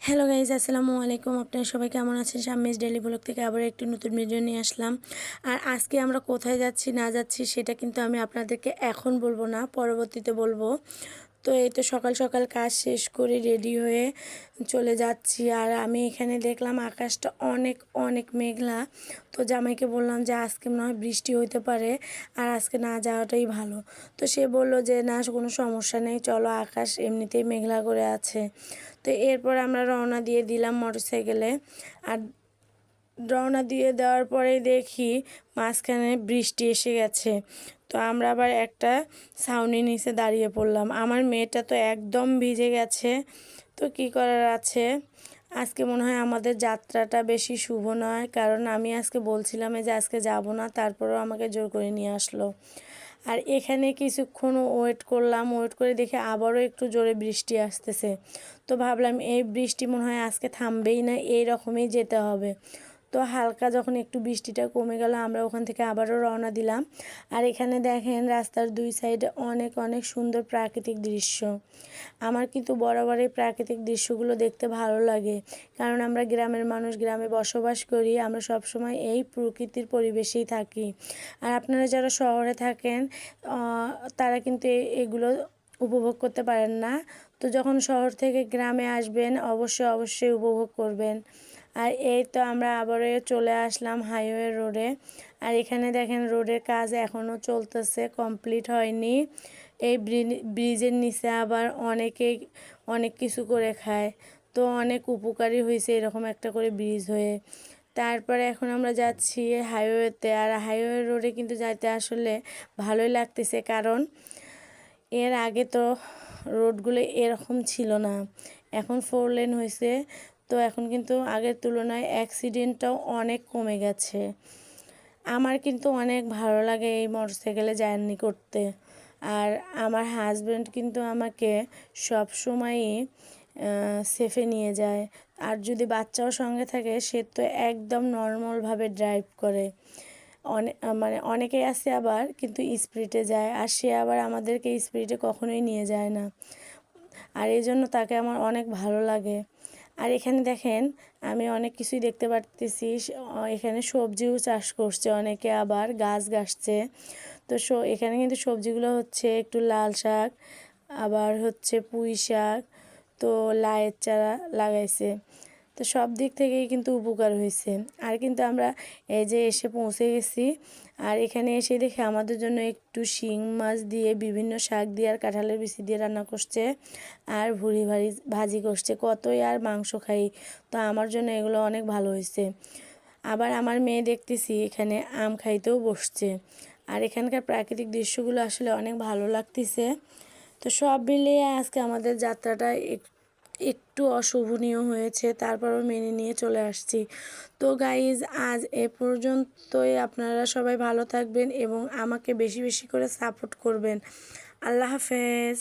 Hello guys, আসসালামু আলাইকুম। আপনারা সবাই কেমন আছেন? শাম্মীস ডেইলি ব্লগ থেকে আবার একটি নতুন ভিডিও নিয়ে আসলাম। আর আজকে আমরা কোথায় যাচ্ছি না যাচ্ছি সেটা কিন্তু আমি আপনাদেরকে এখন বলবো না, পরবর্তীতে বলবো। তো এই তো সকাল সকাল কাজ শেষ করে রেডি হয়ে চলে যাচ্ছি। আর আমি এখানে দেখলাম আকাশটা অনেক অনেক মেঘলা। তো জামাইকে বললাম যে আজকে মনে হয় বৃষ্টি হইতে পারে, আর আজকে না যাওয়াটাই ভালো। তো সে বলল যে না, কোনো সমস্যা নেই, চলো, আকাশ এমনিতেই মেঘলা করে আছে। তো এরপর আমরা রওনা দিয়ে দিলাম মোটরসাইকেলে। আর রওনা দিয়ে দেওয়ার পরেই দেখি মাঝখানে বৃষ্টি এসে গেছে। তো আমরা আবার একটা ছাউনির নিচে দাঁড়িয়ে পড়লাম। আমার মেয়েটা তো একদম ভিজে গেছে। তো কি করার আছে, আজকে মনে হয় আমাদের যাত্রাটা বেশি শুভ নয়, কারণ আমি আজকে বলছিলাম যে আজকে যাব না, তারপরেও আমাকে জোর করে নিয়ে আসলো। আর এখানে কিছুক্ষণ ওয়েট করলাম, ওয়েট করে দেখে আবারও একটু জোরে বৃষ্টি আসতেছে। তো ভাবলাম এই বৃষ্টি মনে হয় আজকে থামবেই না, এই রকমই যেতে হবে। তো হালকা যখন একটু বৃষ্টিটা কমে গেল, আমরা ওখান থেকে আবারও রওনা দিলাম। আর এখানে দেখেন রাস্তার দুই সাইডে অনেক অনেক সুন্দর প্রাকৃতিক দৃশ্য। আমার কিন্তু বরাবর এই প্রাকৃতিক দৃশ্যগুলো দেখতে ভালো লাগে, কারণ আমরা গ্রামের মানুষ, গ্রামে বসবাস করি, আমরা সব সময় এই প্রকৃতির পরিবেশেই থাকি। আর আপনারা যারা শহরে থাকেন তারা কিন্তু এগুলো উপভোগ করতে পারেন না। তো যখন শহর থেকে গ্রামে আসবেন অবশ্যই অবশ্যই উপভোগ করবেন। আর এই তো আমরা আবারও চলে আসলাম হাইওয়ে রোডে। আর এখানে দেখেন রোডের কাজ এখনও চলতেছে, কমপ্লিট হয়নি। এই ব্রিজের নিচে আবার অনেকেই অনেক কিছু করে খায়। তো অনেক উপকারী হয়েছে এরকম একটা করে ব্রিজ হয়ে। তারপরে এখন আমরা যাচ্ছি হাইওয়েতে। আর হাইওয়ে রোডে কিন্তু যাইতে আসলে ভালোই লাগতেছে, কারণ এর আগে তো রোডগুলো এরকম ছিল না, এখন 4 লেন হয়েছে। তো এখন কিন্তু আগের তুলনায় অ্যাক্সিডেন্টটাও অনেক কমে গেছে। আমার কিন্তু অনেক ভালো লাগে এই মোটরসাইকেলে জার্নি করতে। আর আমার হাজব্যান্ড কিন্তু আমাকে সব সময়ই সেফে নিয়ে যায়। আর যদি বাচ্চাও সঙ্গে থাকে, সে তো একদম নর্মালভাবে ড্রাইভ করে। অনেকেই আছে আবার কিন্তু স্পিডে যায়, আর সে আবার আমাদেরকে স্পিডে কখনোই নিয়ে যায় না। আর এই জন্য তাকে আমার অনেক ভালো লাগে। আর এখানে দেখেন আমি অনেক কিছুই দেখতে পারতেছি। এখানে সবজিও চাষ করছে অনেকে, আবার গাছ গাছছে। তো এখানে কিন্তু সবজিগুলো হচ্ছে একটু লাল শাক, আবার হচ্ছে পুঁই শাক, তো লাইয়ের চারা লাগাইছে। তো সব দিক থেকেই কিন্তু উপকার হয়েছে। আর কিন্তু আমরা এই যে এসে পৌঁছে গেছি। আর এখানে এসে দেখে আমাদের জন্য একটু শিং মাছ দিয়ে, বিভিন্ন শাক দিয়ে আর কাঁঠালের বিচি দিয়ে রান্না করছে, আর ভুড়ি ভাজি করছে। কতই আর মাংস খাই, তো আমার জন্য এগুলো অনেক ভালো হয়েছে। আবার আমার মেয়ে দেখতেছি এখানে আম খাইতেও বসছে। আর এখানকার প্রাকৃতিক দৃশ্যগুলো আসলে অনেক ভালো লাগতেছে। তো সব মিলিয়ে আজকে আমাদের যাত্রাটা একটু অশোভনীয় হয়েছে, তারপরও মেনে নিয়ে চলে আসছি। তো গাইজ, আজ এ পর্যন্তই। আপনারা সবাই ভালো থাকবেন এবং আমাকে বেশি বেশি করে সাপোর্ট করবেন। আল্লাহ হাফেজ।